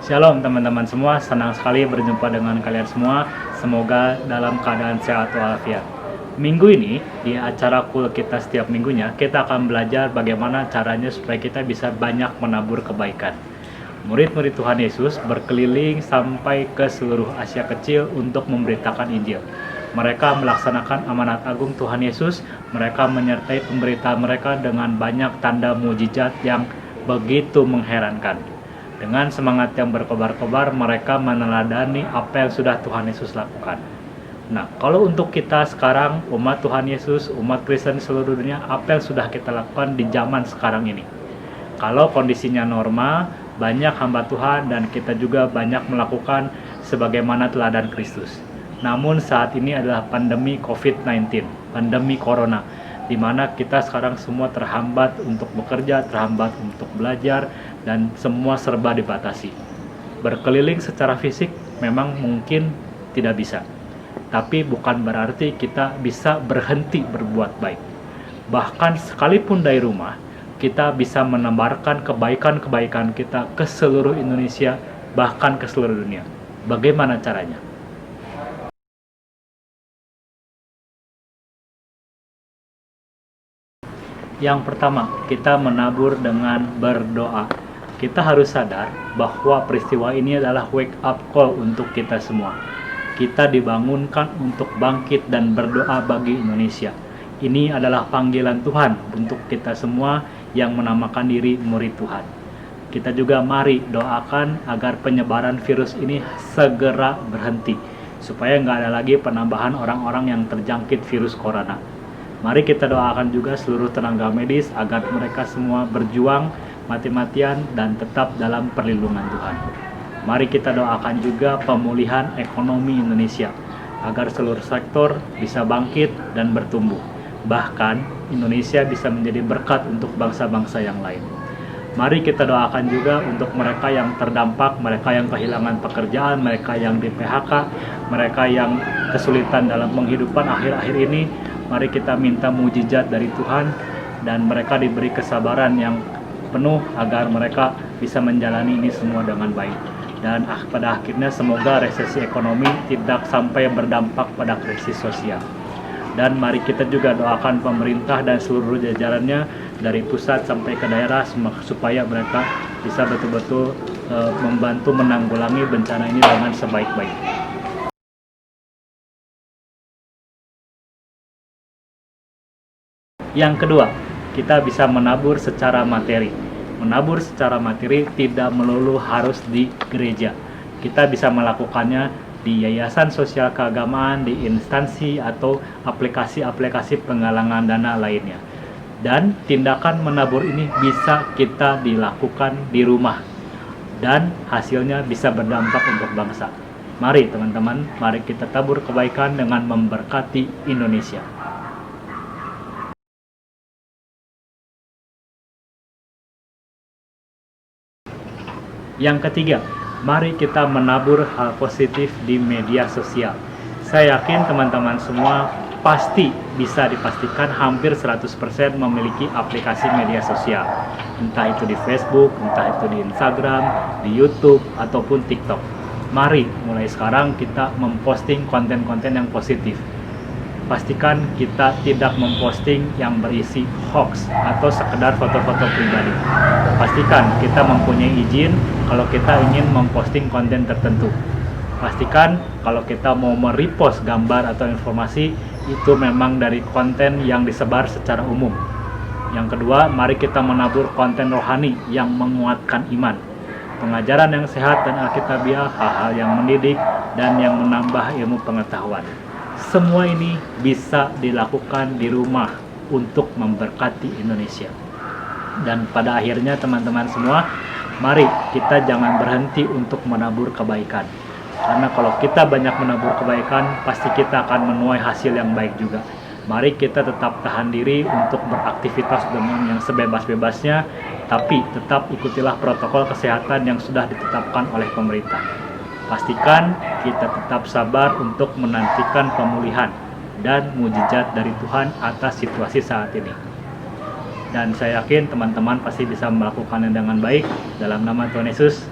Shalom teman-teman semua, senang sekali berjumpa dengan kalian semua. Semoga dalam keadaan sehat walafiat. Minggu ini, di acara kul kita setiap minggunya, kita akan belajar bagaimana caranya supaya kita bisa banyak menabur kebaikan. Murid-murid Tuhan Yesus berkeliling sampai ke seluruh Asia Kecil untuk memberitakan Injil. Mereka melaksanakan amanat agung Tuhan Yesus, mereka menyertai pemberitaan mereka dengan banyak tanda mujizat yang begitu mengherankan. Dengan semangat yang berkobar-kobar, mereka meneladani apa yang sudah Tuhan Yesus lakukan. Nah, kalau untuk kita sekarang, umat Tuhan Yesus, umat Kristen seluruh dunia, apa yang sudah kita lakukan di zaman sekarang ini? Kalau kondisinya normal, banyak hamba Tuhan dan kita juga banyak melakukan sebagaimana teladan Kristus. Namun saat ini adalah pandemi COVID-19, pandemi Corona, di mana kita sekarang semua terhambat untuk bekerja, terhambat untuk belajar, dan semua serba dibatasi. Berkeliling secara fisik memang mungkin tidak bisa, tapi bukan berarti kita bisa berhenti berbuat baik. Bahkan sekalipun dari rumah, kita bisa menebarkan kebaikan-kebaikan kita ke seluruh Indonesia, bahkan ke seluruh dunia. Bagaimana caranya? Yang pertama, kita menabur dengan berdoa. Kita harus sadar bahwa peristiwa ini adalah wake up call untuk kita semua. Kita dibangunkan untuk bangkit dan berdoa bagi Indonesia. Ini adalah panggilan Tuhan untuk kita semua yang menamakan diri murid Tuhan. Kita juga mari doakan agar penyebaran virus ini segera berhenti, supaya nggak ada lagi penambahan orang-orang yang terjangkit virus corona. Mari kita doakan juga seluruh tenaga medis agar mereka semua berjuang mati-matian dan tetap dalam perlindungan Tuhan. Mari kita doakan juga pemulihan ekonomi Indonesia agar seluruh sektor bisa bangkit dan bertumbuh. Bahkan Indonesia bisa menjadi berkat untuk bangsa-bangsa yang lain. Mari kita doakan juga untuk mereka yang terdampak, mereka yang kehilangan pekerjaan, mereka yang di PHK, mereka yang kesulitan dalam penghidupan akhir-akhir ini. Mari kita minta mujizat dari Tuhan dan mereka diberi kesabaran yang penuh agar mereka bisa menjalani ini semua dengan baik. Dan pada akhirnya semoga resesi ekonomi tidak sampai berdampak pada krisis sosial. Dan mari kita juga doakan pemerintah dan seluruh jajarannya dari pusat sampai ke daerah supaya mereka bisa betul-betul membantu menanggulangi bencana ini dengan sebaik-baiknya. Yang kedua, kita bisa menabur secara materi. Menabur secara materi tidak melulu harus di gereja. Kita bisa melakukannya di yayasan sosial keagamaan, di instansi atau aplikasi-aplikasi penggalangan dana lainnya. Dan tindakan menabur ini bisa kita dilakukan di rumah dan hasilnya bisa berdampak untuk bangsa. Mari teman-teman, mari kita tabur kebaikan dengan memberkati Indonesia. Yang ketiga, mari kita menabur hal positif di media sosial. Saya yakin teman-teman semua pasti bisa dipastikan hampir 100% memiliki aplikasi media sosial. Entah itu di Facebook, entah itu di Instagram, di YouTube, ataupun TikTok. Mari mulai sekarang kita memposting konten-konten yang positif. Pastikan kita tidak memposting yang berisi hoax atau sekedar foto-foto pribadi. Pastikan kita mempunyai izin kalau kita ingin memposting konten tertentu. Pastikan kalau kita mau merepost gambar atau informasi itu memang dari konten yang disebar secara umum. Yang kedua, mari kita menabur konten rohani yang menguatkan iman, pengajaran yang sehat dan alkitabiah, hal-hal yang mendidik dan yang menambah ilmu pengetahuan. Semua ini bisa dilakukan di rumah untuk memberkati Indonesia. Dan pada akhirnya teman-teman semua, mari kita jangan berhenti untuk menabur kebaikan. Karena kalau kita banyak menabur kebaikan, pasti kita akan menuai hasil yang baik juga. Mari kita tetap tahan diri untuk beraktivitas dengan yang sebebas-bebasnya, tapi tetap ikutilah protokol kesehatan yang sudah ditetapkan oleh pemerintah. Pastikan kita tetap sabar untuk menantikan pemulihan dan mujizat dari Tuhan atas situasi saat ini. Dan saya yakin teman-teman pasti bisa melakukannya dengan baik. Dalam nama Tuhan Yesus,